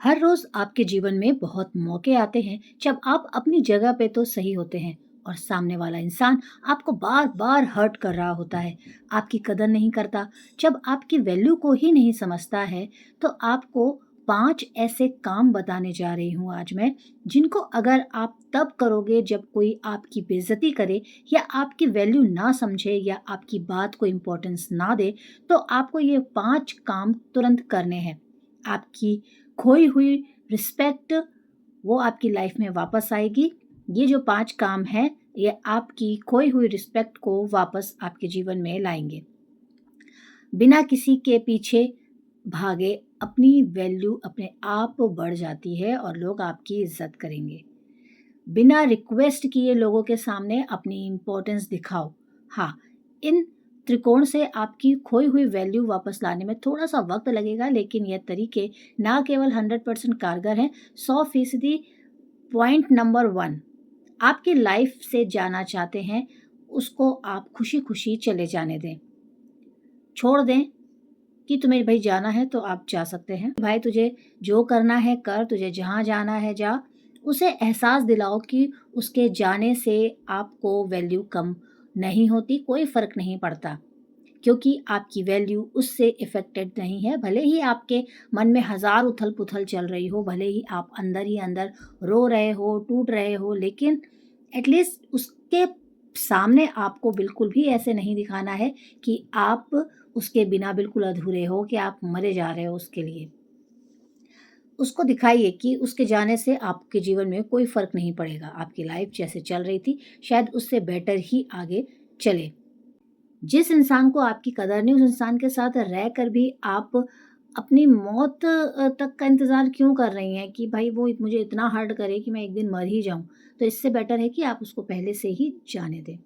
हर रोज आपके जीवन में बहुत मौके आते हैं जब आप अपनी जगह पे तो सही होते हैं और सामने वाला इंसान आपको बार बार हर्ट कर रहा होता है, आपकी कदर नहीं करता। जब आपकी वैल्यू को ही नहीं समझता है तो आपको 5 ऐसे काम बताने जा रही हूँ आज मैं, जिनको अगर आप तब करोगे जब कोई आपकी बेइज्जती करे या आपकी वैल्यू ना समझे या आपकी बात को इम्पोर्टेंस ना दे, तो आपको ये 5 काम तुरंत करने हैं। आपकी खोई हुई रिस्पेक्ट वो आपकी लाइफ में वापस आएगी। ये जो 5 काम हैं, ये आपकी खोई हुई रिस्पेक्ट को वापस आपके जीवन में लाएँगे। बिना किसी के पीछे भागे अपनी वैल्यू अपने आप बढ़ जाती है और लोग आपकी इज़्ज़त करेंगे। बिना रिक्वेस्ट किए लोगों के सामने अपनी इम्पोर्टेंस दिखाओ। हाँ, इन त्रिकोण से आपकी खोई हुई वैल्यू वापस लाने में थोड़ा-सा वक़्त लगेगा, लेकिन ये तरीके ना केवल 100% कारगर हैं, 100% पॉइंट नंबर 1, आपकी लाइफ से जाना चाहते हैं, उसको आप खुशी-खुशी चले जाने दें। छोड़ दें कि तुम्हें भई जाना है तो आप जा सकते हैं। भाई तुझे जो करना है कर, तुझे जहाँ जाना है जा। उसे एहसास दिलाओ कि उसके जाने से आपको वैल्यू कम नहीं होती, कोई फ़र्क नहीं पड़ता, क्योंकि आपकी वैल्यू उससे इफ़ेक्टेड नहीं है। भले ही आपके मन में हज़ार उथल-पुथल चल रही हो, भले ही आप अंदर ही अंदर रो रहे हो, टूट रहे हो, लेकिन एटलीस्ट उसके सामने आपको बिल्कुल भी ऐसे नहीं दिखाना है कि आप उसके बिना बिल्कुल अधूरे हो, कि आप मरे जा रहे हो उसके लिए। उसको दिखाइए कि उसके जाने से आपके जीवन में कोई फ़र्क नहीं पड़ेगा। आपकी लाइफ़ जैसे चल रही थी, शायद उससे बेटर ही आगे चले। जिस इंसान को आपकी कदर नहीं, उस इंसान के साथ रहकर भी आप अपनी मौत तक का इंतज़ार क्यों कर रही हैं कि भाई वो मुझे इतना हर्ट करे कि मैं एक दिन मर ही जाऊँ। तो इससे बेटर है कि आप उसको पहले से ही जाने दें।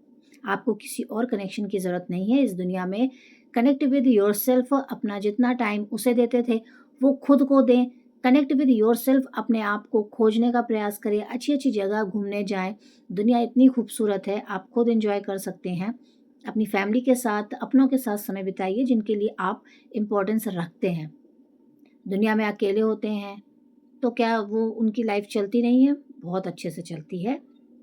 आपको किसी और कनेक्शन की ज़रूरत नहीं है इस दुनिया में। कनेक्ट विद योरसेल्फ, अपना जितना टाइम उसे देते थे, वो खुद को दें। कनेक्ट विद योरसेल्फ, अपने आप को खोजने का प्रयास करें, अच्छी-अच्छी जगह घूमने जाएँ। दुनिया इतनी खूबसूरत है, आप खुद एन्जॉय कर सकते हैं। अपनी फैमिली के साथ, अपनों के साथ समय बिताइए जिनके लिए आप इम्पोर्टेंस रखते हैं। दुनिया में अकेले होते हैं, तो क्या वो उनकी लाइफ चलती नहीं है? बहुत अच्छे से चलती है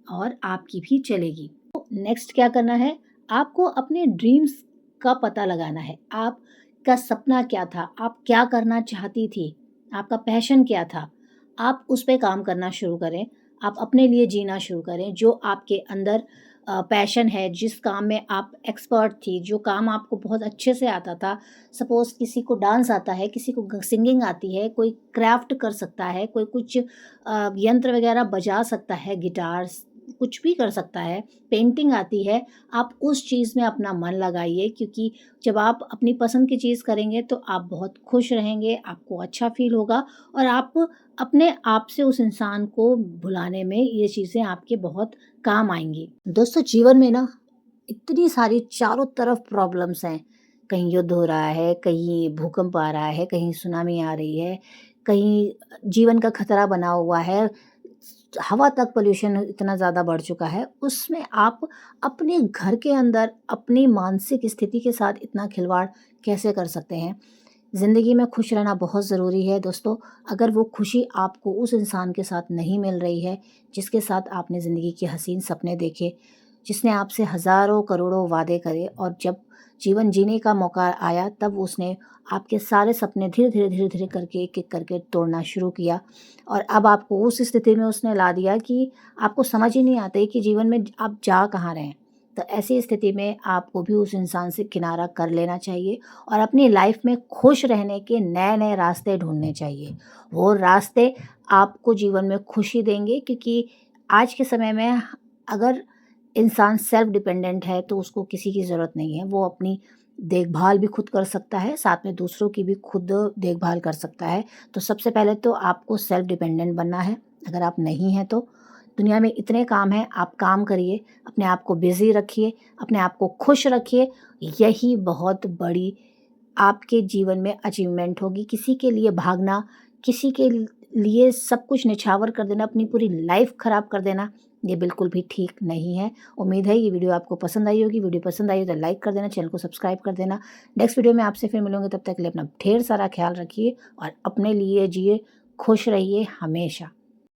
और आपकी भी चलेगी। तो नेक्स्ट क्या करना है? आपको अपने ड्रीम्स का पता लगाना है। आपका सपना क्या था? आप क्या करना चाहती थी? आपका पैशन क्या था? आप उस पे काम करना शुरू करें। आप अपने लिए जीना शुरू करें। जो आपके अंदर पैशन है, जिस काम में आप एक्सपर्ट थी, जो काम आपको बहुत अच्छे से आता था। सपोज़ किसी को डांस आता है, किसी को सिंगिंग आती है, कोई क्राफ्ट कर सकता है, कोई कुछ यंत्र वगैरह बजा सकता है, गिटार्स, कुछ भी कर सकता है, पेंटिंग आती है। आप उस चीज़ में अपना मन लगाइए, क्योंकि जब आप अपनी पसंद की चीज़ करेंगे तो आप बहुत खुश रहेंगे, आपको अच्छा फ़ील होगा और आप अपने आप से उस इंसान को भुलाने में ये चीज़ें आपके बहुत काम आएँगी। दोस्तों, जीवन में ना इतनी सारी चारों तरफ प्रॉब्लम्स हैं। कहीं युद्ध हो रहा है, कहीं भूकंप आ रहा है, कहीं सुनामी आ रही है, कहीं जीवन का खतरा बना हुआ है, हवा तक पॉल्यूशन इतना ज़्यादा बढ़ चुका है। उसमें आप अपने घर के अंदर अपनी मानसिक स्थिति के साथ इतना खिलवाड़ कैसे कर सकते हैं? ज़िंदगी में खुश रहना बहुत ज़रूरी है दोस्तों। अगर वो खुशी आपको उस इंसान के साथ नहीं मिल रही है, जिसके साथ आपने ज़िंदगी के हसीन सपने देखे, जिसने आपसे हज़ारों करोड़ों वादे करे और जब जीवन जीने का मौका आया तब उसने आपके सारे सपने धीरे-धीरे करके एक-एक करके तोड़ना शुरू किया और अब आपको उस स्थिति में उसने ला दिया कि आपको समझ ही नहीं आता है कि जीवन में आप जा कहाँ रहे हैं। तो ऐसी स्थिति में आपको भी उस इंसान से किनारा कर लेना चाहिए और अपनी लाइफ में खुश रहने के नए-नए रास्ते ढूँढने चाहिए। वो रास्ते आपको जीवन में खुशी देंगे, क्योंकि आज के समय में अगर इंसान सेल्फ डिपेंडेंट है तो उसको किसी की ज़रूरत नहीं है। वो अपनी देखभाल भी खुद कर सकता है, साथ में दूसरों की भी खुद देखभाल कर सकता है। तो सबसे पहले तो आपको सेल्फ डिपेंडेंट बनना है। अगर आप नहीं हैं तो दुनिया में इतने काम हैं, आप काम करिए, अपने आप को बिज़ी रखिए, अपने आप को खुश रखिए। यही बहुत बड़ी आपके जीवन में अचीवमेंट होगी। किसी के लिए भागना, किसी के लिए सब कुछ निछावर कर देना, अपनी पूरी लाइफ़ ख़राब कर देना, ये बिल्कुल भी ठीक नहीं है। उम्मीद है ये वीडियो आपको पसंद आई होगी। वीडियो पसंद आई हो तो लाइक कर देना, चैनल को सब्सक्राइब कर देना। नेक्स्ट वीडियो में आपसे फिर मिलूँगी, तब तक के लिए अपना ढेर सारा ख़्याल रखिए और अपने लिए जिए, खुश रहिए हमेशा।